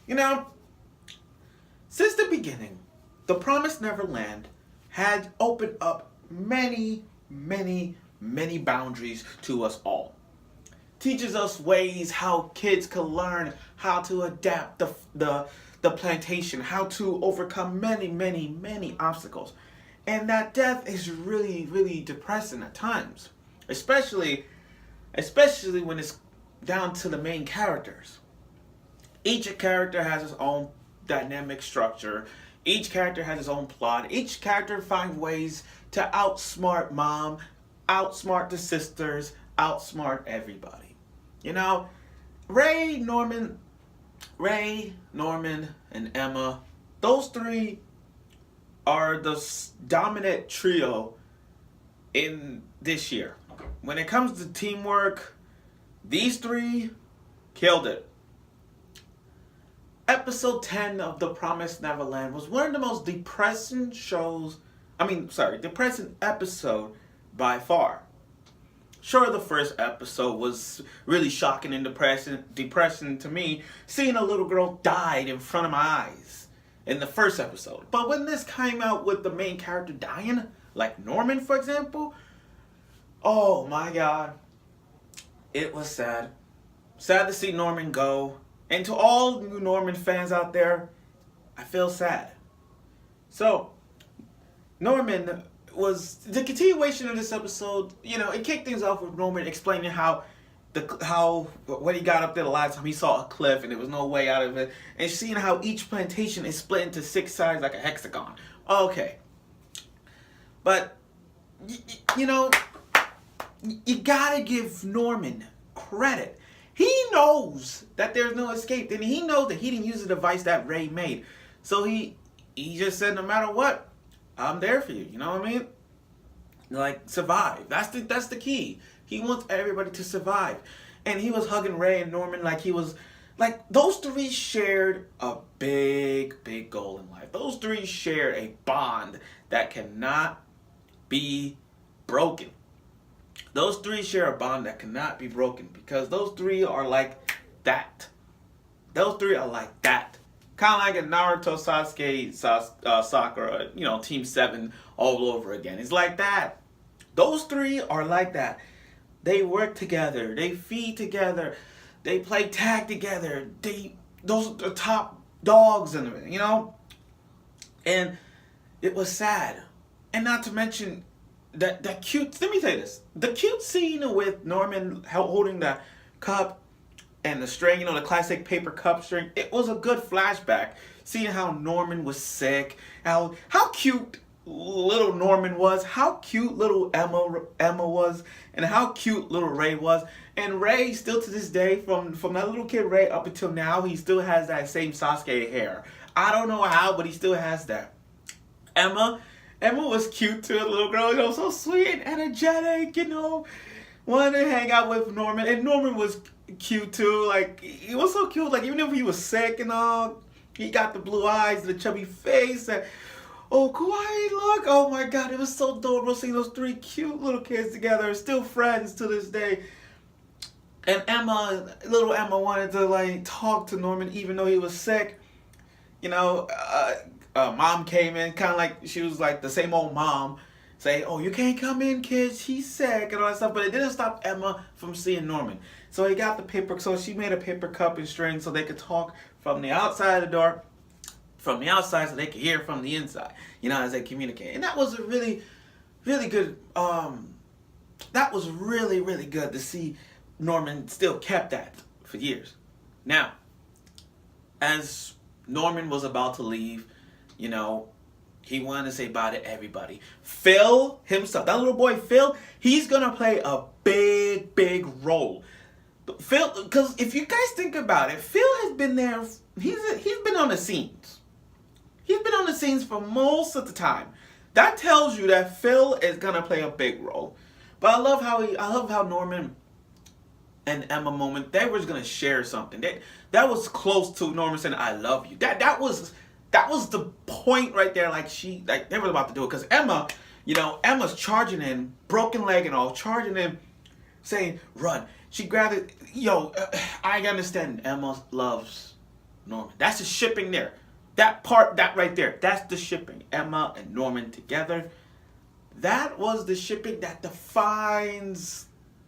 You know, since the beginning, The Promised Neverland had opened up many boundaries to us all. Teaches us ways how kids can learn how to adapt the plantation, how to overcome many obstacles. And that death is really depressing at times. Especially when it's down to the main characters. Each character has its own dynamic structure. Each character has its own plot. Each character finds ways to outsmart mom, outsmart the sisters, outsmart everybody. You know, Ray, Norman, and Emma, those three are the dominant trio in this year. When it comes to teamwork, these three killed it. Episode 10 of The Promised Neverland was one of the most depressing depressing episode by far. Sure, the first episode was really shocking and depressing to me, seeing a little girl died in front of my eyes in the first episode. But when this came out with the main character dying, like Norman, for example, oh my god, it was sad. Sad to see Norman go. And to all you Norman fans out there, I feel sad. So, Norman was the continuation of this episode. You know, it kicked things off with Norman explaining how when he got up there the last time he saw a cliff and there was no way out of it, and seeing how each plantation is split into 6 sides like a hexagon. Okay, but you know, you gotta give Norman credit. He knows that there's no escape, and he knows that he didn't use the device that Ray made. So he just said, no matter what, I'm there for you. You know what I mean? Like, survive. That's the key. He wants everybody to survive. And he was hugging Ray and Norman like he was, like, those three shared a big goal in life. Those three shared a bond that cannot be broken. Those three share a bond that cannot be broken because those three are like that. Those three are like that. Kind of like a Naruto, Sasuke, Sakura, you know, Team 7 all over again. It's like that. Those three are like that. They work together. They feed together. They play tag together. Those are the top dogs in it, you know? And it was sad. And not to mention that cute, let me tell you this. The cute scene with Norman holding the cup and the string, you know, the classic paper cup string, it was a good flashback. Seeing how Norman was sick, how cute little Norman was, how cute little Emma was, and how cute little Ray was. And Ray, still to this day, from that little kid Ray up until now, he still has that same Sasuke hair. I don't know how, but he still has that. Emma was cute too, a little girl, you know, so sweet and energetic, you know. Wanted to hang out with Norman, and Norman was cute too. Like, he was so cute. Like, even if he was sick and all, he got the blue eyes, the chubby face, and oh, kawaii look. Oh my god, it was so adorable seeing those three cute little kids together, still friends to this day. And little Emma wanted to like talk to Norman even though he was sick. You know, mom came in, kind of like she was like the same old mom, say, "Oh, you can't come in, kids. He's sick," and all that stuff. But it didn't stop Emma from seeing Norman. So he got the paper. So she made a paper cup and string so they could talk from the outside of the door, from the outside, so they could hear from the inside. You know, as they communicate. And that was a really good. That was really good to see. Norman still kept that for years. Now, as Norman was about to leave, you know, he wanted to say bye to everybody. Phil himself, that little boy Phil, he's gonna play a big role. Phil, because if you guys think about it, Phil has been there. He's been on the scenes. He's been on the scenes for most of the time. That tells you that Phil is gonna play a big role. But I love how Norman and Emma moment, they were gonna share something. That was close to Norman saying, "I love you." That was the point right there. Like they were about to do it because Emma, you know, Emma's charging in, broken leg and all, charging in, saying, "Run." She grabbed it. I understand Emma loves Norman. That's the shipping there. That part, that right there, that's the shipping. Emma and Norman together. That was the shipping that defines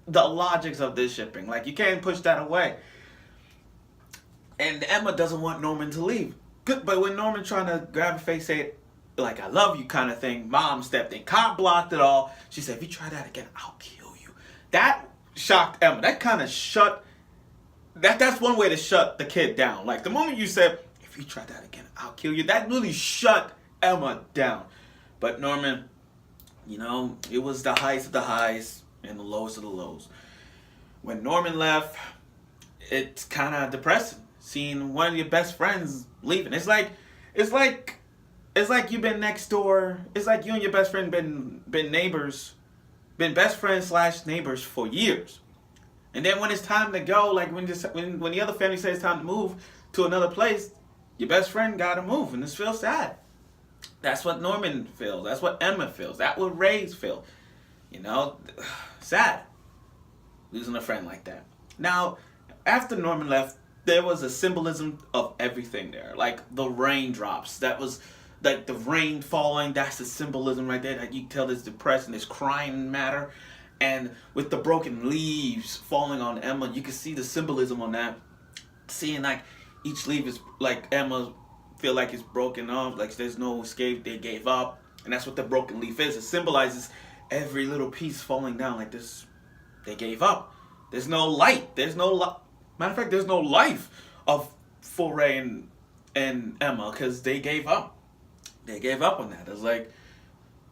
the logics of this shipping. Like, you can't push that away. And Emma doesn't want Norman to leave. Good, but when Norman trying to grab her face, say it like I love you kind of thing, Mom stepped in, cop blocked it all. She said, if you try that again, I'll kill you. That shocked Emma. That kind of shut, that's one way to shut the kid down. Like, the moment you said, if you try that again, I'll kill you, that really shut Emma down. But Norman, you know, it was the highs of the highs and the lows of the lows. When Norman left, it's kind of depressing seeing one of your best friends leaving. It's like you've been next door. It's like you and your best friend been neighbors, been best friends / neighbors for years. And then when it's time to go, like when the other family says it's time to move to another place, your best friend got to move, and this feels sad. That's what Norman feels. That's what Emma feels. That's what Ray's feel. You know, sad. Losing a friend like that. Now, after Norman left, there was a symbolism of everything there. Like the raindrops. That was like the rain falling. That's the symbolism right there. Like you tell this depression, this crying matter. And with the broken leaves falling on Emma, you can see the symbolism on that. Seeing like each leaf is like Emma feel like it's broken off, like there's no escape, they gave up. And that's what the broken leaf is. It symbolizes every little piece falling down like this. They gave up. There's no light. There's no matter of fact, there's no life for Ray and Emma because they gave up. They gave up on that. It's like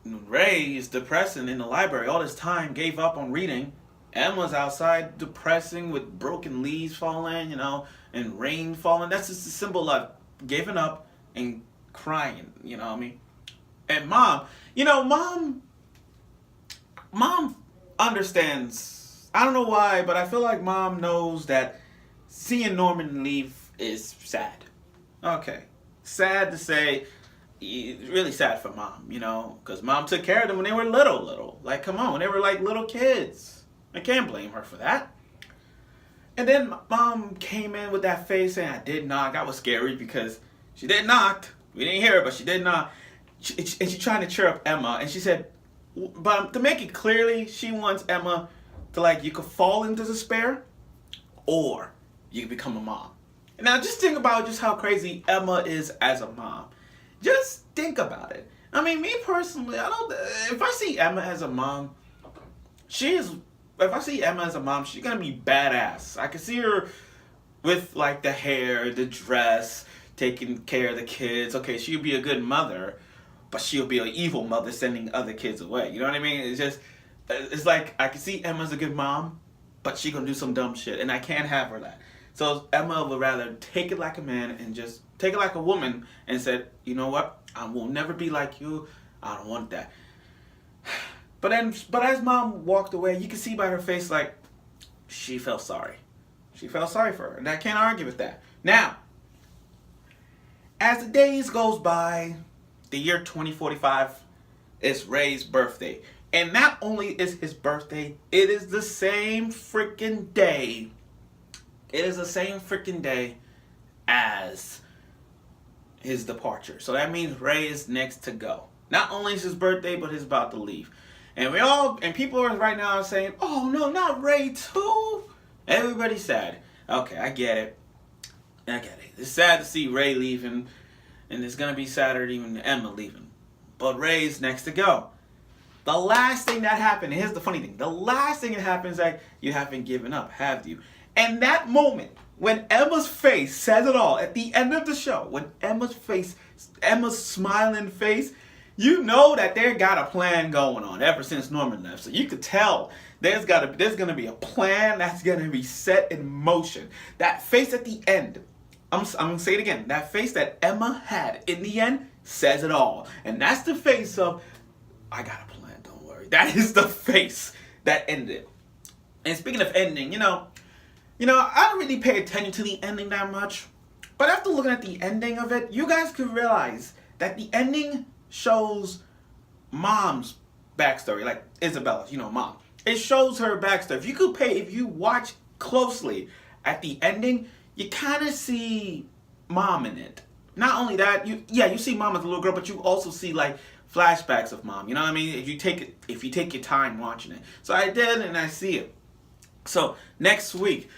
Ray is depressing in the library all this time, gave up on reading. Emma's outside depressing with broken leaves falling, you know, and rain falling. That's just a symbol of giving up and crying, you know what I mean? And Mom, you know, Mom understands. I don't know why, but I feel like Mom knows that seeing Norman leave is sad. Okay. Sad to say, really sad for Mom, you know, because Mom took care of them when they were little. Like, come on, when they were like little kids. I can't blame her for that. And then Mom came in with that face saying, I did knock. I was scary because she did knock. We didn't hear it, but she did knock. And she trying to cheer up Emma. And she said, but to make it clearly, she wants Emma to, like, you could fall into despair or you can become a mom. And now just think about just how crazy Emma is as a mom. Just think about it. I mean, me personally, if I see Emma as a mom, she's gonna be badass. I can see her with like the hair, the dress, taking care of the kids. Okay, she'll be a good mother, but she'll be an evil mother sending other kids away. You know what I mean? It's like I can see Emma's a good mom, but she gonna do some dumb shit, and I can't have her that. So Emma would rather take it like a man and just take it like a woman and said, you know what? I will never be like you. I don't want that. But as Mom walked away, you can see by her face like she felt sorry. She felt sorry for her, and I can't argue with that. Now, as the days goes by, the year 2045 is Ray's birthday. And not only is his birthday, it is the same freaking day. It is the same freaking day as his departure. So that means Ray is next to go. Not only is his birthday, but he's about to leave. And people are right now saying, oh no, not Ray too. Everybody's sad. Okay, I get it. It's sad to see Ray leaving, and it's gonna be sadder even Emma leaving. But Ray's next to go. The last thing that happened, and here's the funny thing, the last thing that happens is like, you haven't given up, have you? And that moment, when Emma's face says it all, at the end of the show, when Emma's smiling face, you know that they got a plan going on ever since Norman left. So you could tell there's gonna be a plan that's gonna be set in motion. That face at the end, I'm gonna say it again. That face that Emma had in the end says it all, and that's the face of I got a plan. Don't worry. That is the face that ended. And speaking of ending, you know, I don't really pay attention to the ending that much, but after looking at the ending of it, you guys could realize that the ending shows Mom's backstory, like Isabella's, Mom. It shows her backstory. If you watch closely at the ending, you kind of see mom in it. Not only that, you see mom as a little girl, but you also see like flashbacks of mom. You know what I mean? If you take your time watching it. So I did, and I see it. So next week,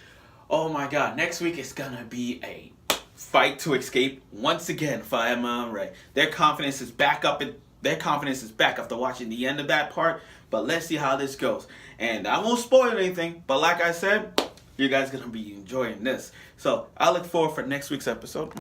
oh my God, next week is gonna be a fight to escape once again for Emma and Ray. Their confidence is back up. Their confidence is back after watching the end of that part. But let's see how this goes. And I won't spoil anything. But like I said, you guys gonna be enjoying this. So I look forward for next week's episode.